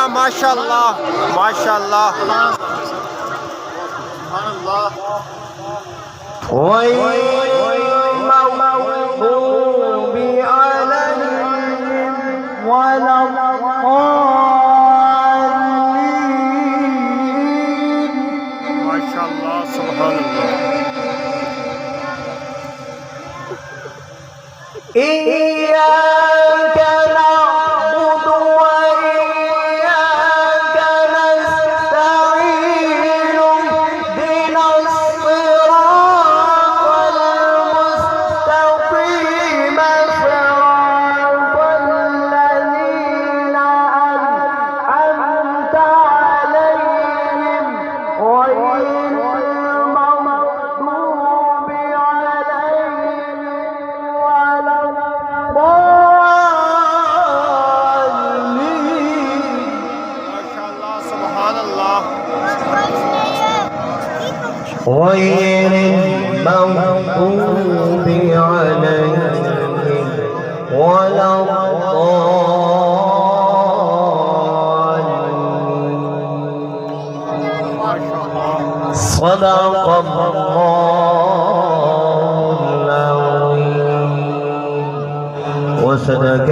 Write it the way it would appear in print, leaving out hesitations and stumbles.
الله ما شاء الله ما شاء الله. سبحان الله. والمغضوب عليهم ولا الضالين. ما شاء الله سبحان الله. إياك نعبد وإياك نستعين اهدنا الصراط المستقيم صراط الذين أنعمت عليهم غير المغضوب عليهم ولا الضالين. ما شاء الله سبحان الله. غير المغضوب عليهم ولا الضالين. صدق الله العظيم وصدق